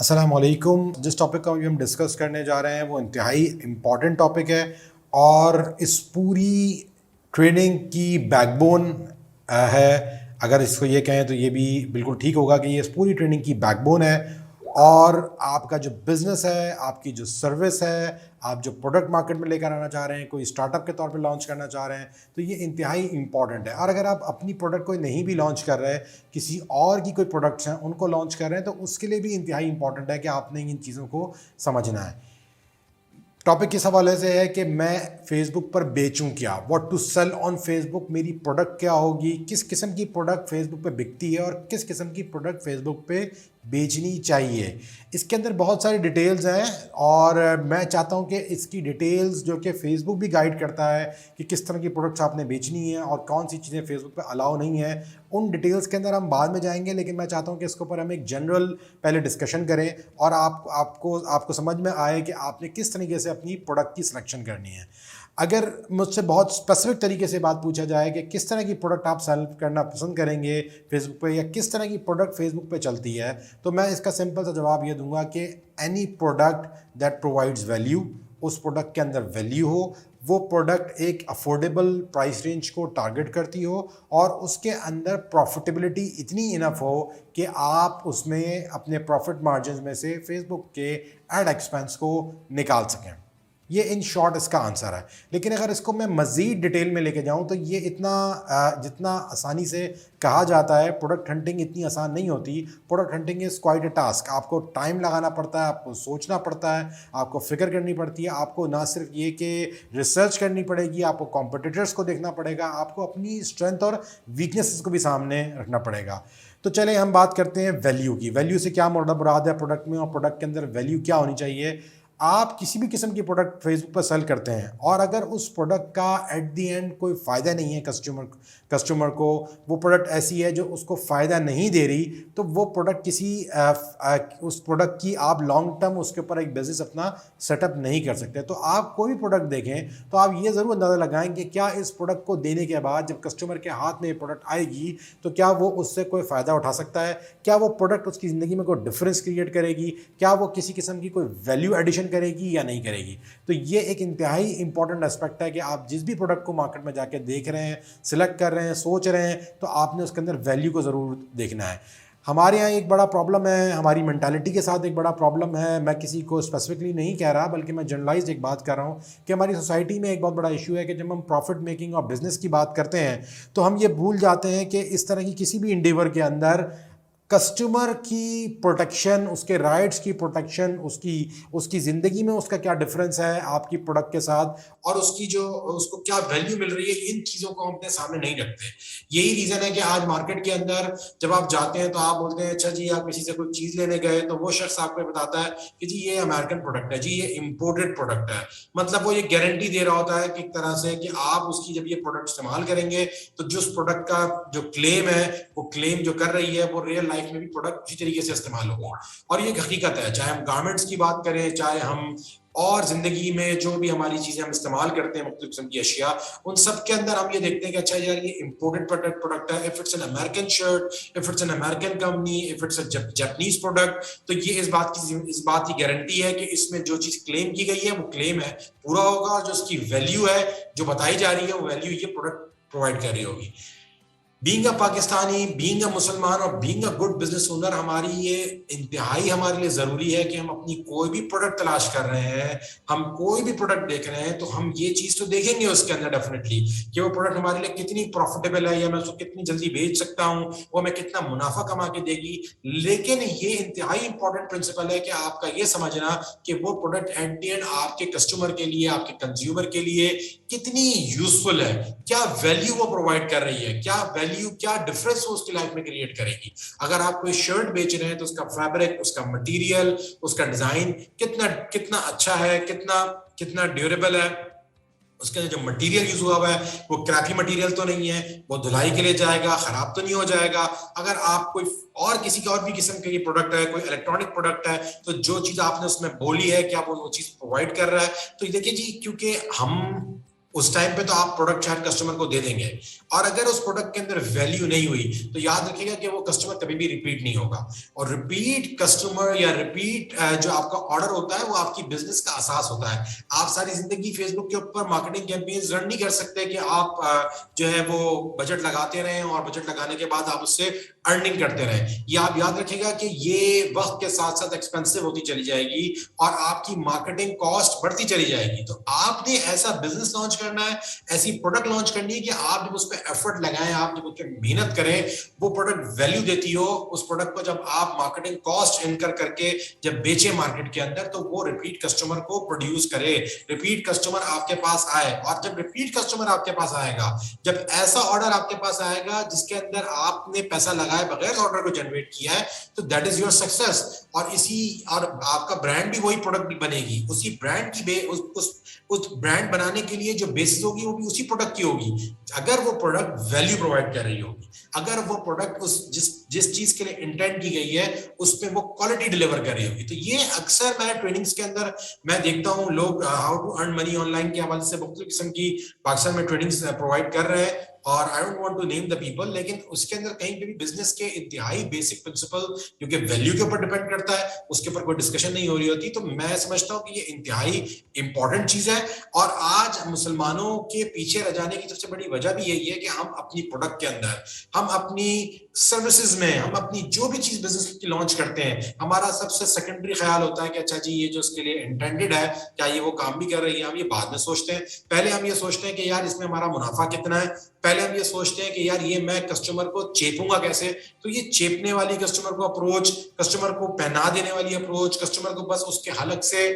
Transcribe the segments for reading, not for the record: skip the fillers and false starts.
अस्सलाम वालेकुम। जिस टॉपिक का अभी हम डिस्कस करने जा रहे हैं वो इंतहाई इम्पॉर्टेंट टॉपिक है और इस पूरी ट्रेनिंग की बैकबोन है। अगर इसको ये कहें तो ये भी बिल्कुल ठीक होगा कि ये इस पूरी ट्रेनिंग की बैकबोन है। और आपका जो बिज़नेस है, आपकी जो सर्विस है, आप जो प्रोडक्ट मार्केट में लेकर आना चाह रहे हैं, कोई स्टार्टअप के तौर पे लॉन्च करना चाह रहे हैं, तो ये इंतहाई इंपॉर्टेंट है। और अगर आप अपनी प्रोडक्ट कोई नहीं भी लॉन्च कर रहे, किसी और की कोई प्रोडक्ट्स हैं उनको लॉन्च कर रहे हैं, तो उसके लिए भी इंतहाई इंपॉर्टेंट है कि आपने इन चीज़ों को समझना है। टॉपिक किस हवाले से है कि मैं फेसबुक पर बेचूं क्या, what to sell on Facebook, मेरी प्रोडक्ट क्या होगी, किस किस्म की प्रोडक्ट फेसबुक पे बिकती है और किस किस्म की प्रोडक्ट फेसबुक पे बेचनी चाहिए। इसके अंदर बहुत सारी डिटेल्स हैं और मैं चाहता हूं कि इसकी डिटेल्स जो कि फेसबुक भी गाइड करता है कि किस तरह की प्रोडक्ट्स आपने बेचनी है और कौन सी चीज़ें फेसबुक पे अलाउ नहीं है, उन डिटेल्स के अंदर हम बाद में जाएंगे। लेकिन मैं चाहता हूं कि इसके ऊपर हम एक जनरल पहले डिस्कशन करें और आपको समझ में आए कि आपने किस तरीके से अपनी प्रोडक्ट की सिलेक्शन करनी है। अगर मुझसे बहुत स्पेसिफिक तरीके से बात पूछा जाए कि किस तरह की प्रोडक्ट आप सेल करना पसंद करेंगे फेसबुक पे या किस तरह की प्रोडक्ट फेसबुक पे चलती है, तो मैं इसका सिंपल सा जवाब ये दूंगा कि any product that provides value, उस प्रोडक्ट के अंदर वैल्यू हो, वो प्रोडक्ट एक अफोर्डेबल प्राइस रेंज को टारगेट करती हो और उसके अंदर प्रॉफिटेबिलिटी इतनी इनफ हो कि आप उसमें अपने प्रॉफिट मार्जिन में से फेसबुक के एड एक्सपेंस को निकाल सकें। ये इन शॉर्ट इसका आंसर है। लेकिन अगर इसको मैं मज़ीद डिटेल में लेके जाऊं तो ये इतना जितना आसानी से कहा जाता है, प्रोडक्ट हंटिंग इतनी आसान नहीं होती। Product hunting is quite a task. आपको टाइम लगाना पड़ता है, आपको सोचना पड़ता है, आपको फिक्र करनी पड़ती है। आपको ना सिर्फ ये कि रिसर्च करनी पड़ेगी, आपको कॉम्पिटिटर्स को देखना पड़ेगा, आपको अपनी स्ट्रेंथ और वीकनेसेस को भी सामने रखना पड़ेगा। तो चले हम बात करते हैं वैल्यू की। वैल्यू से क्या मुराद है प्रोडक्ट में, और प्रोडक्ट के अंदर वैल्यू क्या होनी चाहिए। आप किसी भी किस्म की प्रोडक्ट फेसबुक पर सेल करते हैं और अगर उस प्रोडक्ट का एट दी एंड कोई फ़ायदा नहीं है कस्टमर को, वो प्रोडक्ट ऐसी है जो उसको फ़ायदा नहीं दे रही, तो वो प्रोडक्ट उस प्रोडक्ट की आप लॉन्ग टर्म उसके ऊपर एक बिज़नेस अपना सेटअप नहीं कर सकते। तो आप कोई भी प्रोडक्ट देखें तो आप ये ज़रूर अंदाज़ा लगाएं कि क्या इस प्रोडक्ट को देने के बाद जब कस्टमर के हाथ में ये प्रोडक्ट आएगी तो क्या वो उससे कोई फ़ायदा उठा सकता है, क्या वो प्रोडक्ट उसकी ज़िंदगी में कोई डिफरेंस क्रिएट करेगी, क्या वो किसी किस्म की कोई वैल्यू एडिशन करेगी या नहीं करेगी। तो ये एक इंतहाई इंपॉर्टेंट एस्पेक्ट है कि आप जिस भी प्रोडक्ट को मार्केट में जाके देख रहे हैं, सिलेक्ट कर रहे हैं, सोच रहे हैं, तो आपने उसके अंदर वैल्यू को ज़रूर देखना है। हमारे यहाँ एक बड़ा प्रॉब्लम है, हमारी मेंटालिटी के साथ एक बड़ा प्रॉब्लम है। मैं किसी को स्पेसिफिकली नहीं कह रहा बल्कि मैं जनरलाइज एक बात कर रहा हूँ कि हमारी सोसाइटी में एक बहुत बड़ा इशू है कि जब हम प्रॉफिट मेकिंग और बिजनेस की बात करते हैं तो हम ये भूल जाते हैं कि इस तरह की किसी भी इंडेवर के अंदर कस्टमर की प्रोटेक्शन, उसके राइट्स की प्रोटेक्शन, उसकी उसकी ज़िंदगी में उसका क्या डिफरेंस है आपकी प्रोडक्ट के साथ और उसको क्या वैल्यू मिल रही है, इन चीज़ों को हम अपने सामने नहीं रखते। यही रीज़न है कि आज मार्केट के अंदर जब आप जाते हैं तो आप बोलते हैं अच्छा जी, आप किसी से कोई चीज़ लेने गए तो वो शख्स आपको बताता है कि जी ये अमेरिकन प्रोडक्ट है, जी ये इम्पोर्टेड प्रोडक्ट है। मतलब वो ये गारंटी दे रहा होता है कि एक तरह से कि आप उसकी जब ये प्रोडक्ट इस्तेमाल करेंगे तो जो उस प्रोडक्ट का जो क्लेम है, वो क्लेम जो कर रही है वो रियल लाइफ में भी प्रोडक्ट उसी तरीके से इस्तेमाल होगा। और ये एक हकीकत है, चाहे हम गारमेंट्स की बात करें, चाहे हम और जिंदगी में जो भी हमारी चीजें हम इस्तेमाल करते हैं, मुख्तलिफ किस्म की अशिया, उन सब के अंदर हम ये देखते हैं कि अच्छा यार ये इम्पोर्टेड प्रोडक्ट है। If it's an American shirt, if it's an American company, if it's a Japanese product, तो ये इस बात की गारंटी है कि इसमें जो चीज क्लेम की गई है वो क्लेम है पूरा होगा, और जो उसकी वैल्यू है जो बताई जा रही है वो वैल्यू ये प्रोडक्ट प्रोवाइड कर रही होगी। Being a Pakistani, being a मुसलमान और being a good business owner, हमारी ये इंतहाई हमारे लिए ज़रूरी है कि हम अपनी कोई भी प्रोडक्ट तलाश कर रहे हैं, हम कोई भी प्रोडक्ट देख रहे हैं, तो हम ये चीज़ तो देखेंगे उसके अंदर डेफिनेटली कि वो प्रोडक्ट हमारे लिए कितनी प्रॉफिटेबल है, या मैं उसको कितनी जल्दी बेच सकता हूँ, वो हमें कितना मुनाफा कमा के देगी। लेकिन ये इंतहाई इंपॉर्टेंट प्रिंसिपल है कि आपका ये समझना कि वो प्रोडक्ट एट द एंड आपके कस्टमर के लिए, आपके कंज्यूमर के लिए कितनी यूजफुल है, क्या वैल्यू वो प्रोवाइड कर रही है, क्या वैल्यू, क्या डिफरेंस वो उसकी लाइफ में क्रिएट करेगी। अगर आप कोई शर्ट बेच रहे हैं तो उसका फैब्रिक, उसका मटेरियल, उसका डिजाइन कितना कितना अच्छा है, कितना कितना ड्यूरेबल है, उसके अंदर जो मटेरियल यूज हुआ हुआ है वो क्रैपी मटेरियल तो नहीं है, वो धुलाई के लिए जाएगा, खराब तो नहीं हो जाएगा। अगर आप कोई और किसी और भी किस्म का ये प्रोडक्ट है, कोई इलेक्ट्रॉनिक प्रोडक्ट है, तो जो चीज आपने उसमें बोली है क्या वो चीज प्रोवाइड कर रहा है। तो देखिए जी, क्योंकि हम उस टाइम पे तो आप प्रोडक्ट शायद कस्टमर को दे देंगे, और अगर उस प्रोडक्ट के अंदर वैल्यू नहीं हुई तो याद रखिएगा कि वो कस्टमर कभी भी रिपीट नहीं होगा। और रिपीट कस्टमर या रिपीट जो आपका ऑर्डर होता है वो आपकी बिजनेस का असास होता है। आप सारी जिंदगी फेसबुक के ऊपर मार्केटिंग कैंपेन्स रन नहीं कर सकते कि आप जो है वो बजट लगाते रहें और बजट लगाने के बाद आप उससे अर्निंग करते रहें। ये आप याद रखिएगा कि ये वक्त के साथ साथ एक्सपेंसिव होती चली जाएगी और आपकी मार्केटिंग कॉस्ट बढ़ती चली जाएगी। तो आपने ऐसा बिजनेस लॉन्च करना है, ऐसी प्रोडक्ट लॉन्च करनी है कि आप जब उस पर एफर्ट लगाएं, आप जब उस पर मेहनत करें, वो प्रोडक्ट वैल्यू देती हो। उस प्रोडक्ट को जब आप मार्केटिंग कॉस्ट इनकर करके जब बेचे मार्केट के अंदर, तो वो रिपीट कस्टमर को प्रोड्यूस करे, रिपीट कस्टमर आपके पास आए। और जब रिपीट कस्टमर आपके पास आएगा, जब ऐसा ऑर्डर आपके पास आएगा जिसके अंदर आपने पैसा लगाए बगैर ऑर्डर को जनरेट किया है, तो दैट इज योर सक्सेस। और आपका ब्रांड भी वही प्रोडक्ट भी बनेगी, उसी ब्रांड की उस ब्रांड बनाने के लिए जो बेसिस होगी वो भी उसी प्रोडक्ट की होगी, अगर वो प्रोडक्ट वैल्यू प्रोवाइड कर रही होगी, अगर वो प्रोडक्ट उस जिस चीज के लिए इंटेंट की गई है उस पे वो क्वालिटी डिलीवर कर रही होगी। तो ये अक्सर मैं ट्रेनिंग्स के अंदर मैं देखता हूँ, लोग how to earn money online के हवाले से मुख्तलिफ किस्म की पाकिस्तान में ट्रेनिंग्स प्रोवाइड कर रहे हैं, और I don't want to name the people, लेकिन उसके अंदर कहीं पे भी बिजनेस के इंतहाई बेसिक प्रिंसिपल जो कि वैल्यू के ऊपर डिपेंड करता है उसके ऊपर कोई डिस्कशन नहीं हो रही होती। तो मैं समझता हूँ कि ये इंतहाई इंपॉर्टेंट चीज है। और आज मुसलमानों के पीछे रह जाने की सबसे बड़ी वजह भी यही है कि हम अपनी प्रोडक्ट के अंदर, हम अपनी सर्विसेज में, हम अपनी जो भी चीज बिजनेस की लॉन्च करते हैं, हमारा सबसे सेकेंडरी ख्याल होता है कि अच्छा जी ये जो इसके लिए इंटेंडेड है क्या ये वो काम भी कर रही है। हम ये बाद में सोचते हैं, पहले हम ये सोचते हैं कि यार इसमें हमारा मुनाफा कितना है, पहले हम ये सोचते हैं कि यार ये मैं कस्टमर को चेपूंगा कैसे। तो ये चेपने वाली कस्टमर को अप्रोच, कस्टमर को पहना देने वाली अप्रोच, कस्टमर को बस उसके हलक से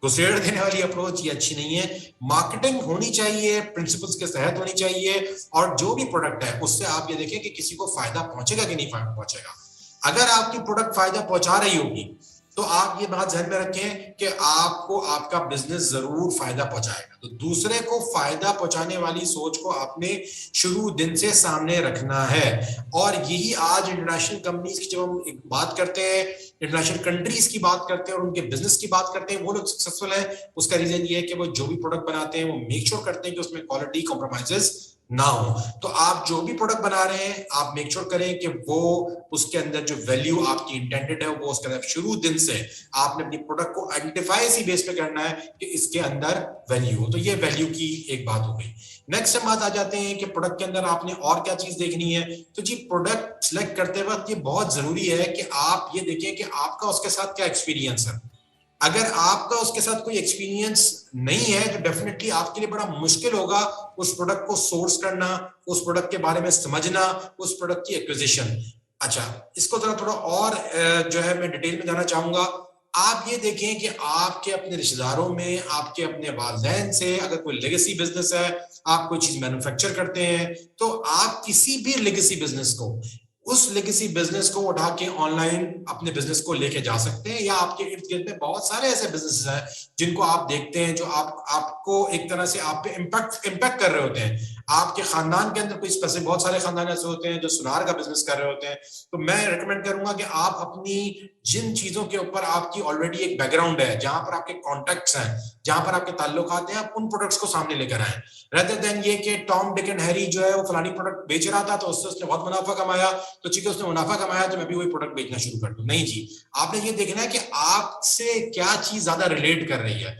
घुसेड़ देने वाली अप्रोच, ये अच्छी नहीं है। मार्केटिंग होनी चाहिए, प्रिंसिपल्स के तहत होनी चाहिए, और जो भी प्रोडक्ट है उससे आप ये देखें कि किसी को फायदा पहुंचेगा कि नहीं पहुंचेगा। अगर आपकी प्रोडक्ट फायदा पहुंचा रही होगी तो आप ये बात ध्यान में रखें कि आपको आपका बिजनेस जरूर फायदा पहुंचाएगा। तो दूसरे को फायदा पहुंचाने वाली सोच को आपने शुरू दिन से सामने रखना है। और यही आज इंटरनेशनल कंपनीज की जब हम एक बात करते हैं, इंटरनेशनल कंट्रीज की बात करते हैं और उनके बिजनेस की बात करते हैं, वो लोग सक्सेसफुल है, उसका रीजन ये है कि वो जो भी प्रोडक्ट बनाते हैं वो मेक श्योर करते हैं कि उसमें क्वालिटी कॉम्प्रोमाइजेस ना हो। तो आप जो भी प्रोडक्ट बना रहे हैं आप मेक श्योर करें कि वो उसके अंदर जो वैल्यू आपकी इंटेंडेड है वो उसके अंदर शुरू दिन से आपने अपनी प्रोडक्ट को आइडेंटिफाई इसी बेस पे करना है कि इसके अंदर वैल्यू हो। तो ये वैल्यू की एक बात हो गई। नेक्स्ट हम बात आ जाते हैं कि प्रोडक्ट के अंदर आपने और क्या चीज देखनी है। तो जी प्रोडक्ट सिलेक्ट करते वक्त ये बहुत जरूरी है कि आप ये देखें कि आपका उसके साथ क्या एक्सपीरियंस है। अगर आपका उसके साथ कोई एक्सपीरियंस नहीं है तो डेफिनेटली आपके लिए बड़ा मुश्किल होगा उस प्रोडक्ट को सोर्स करना, उस प्रोडक्ट के बारे में समझना, उस प्रोडक्ट की एक्विजिशन। अच्छा, इसको थोड़ा और जो है मैं डिटेल में जाना चाहूंगा। आप ये देखें कि आपके अपने रिश्तेदारों में, आपके अपने वालिदैन से अगर कोई लेगेसी बिजनेस है, आप कोई चीज मैन्युफैक्चर करते हैं, तो आप किसी भी लेगेसी बिजनेस को, उस लेगेसी बिजनेस को उठा के ऑनलाइन अपने बिजनेस को लेके जा सकते हैं। या आपके इर्द गिर्द में बहुत सारे ऐसे बिजनेस हैं जिनको आप देखते हैं जो आपको एक तरह से आप पे इम्पैक्ट कर रहे होते हैं। आपके खानदान के अंदर कोई स्पेसिफिक, बहुत सारे खानदान ऐसे होते हैं जो सुनार का बिजनेस कर रहे होते हैं। तो मैं रिकमेंड करूंगा कि आप अपनी जिन चीजों के ऊपर आपकी ऑलरेडी एक बैकग्राउंड है, जहां पर आपके कॉन्टेक्ट्स हैं, जहां पर आपके ताल्लुकात हैं, आप उन प्रोडक्ट्स को सामने लेकर आए, रेदर देन ये कि टॉम डिक एंड हैरी जो है वो फलानी प्रोडक्ट बेच रहा था तो उससे उसने बहुत मुनाफा कमाया, तो ठीक है उसने मुनाफा कमाया तो मैं भी वही प्रोडक्ट बेचना शुरू कर दूं। नहीं जी, आपने ये देखना है कि आपसे क्या चीज ज्यादा रिलेट कर रही है।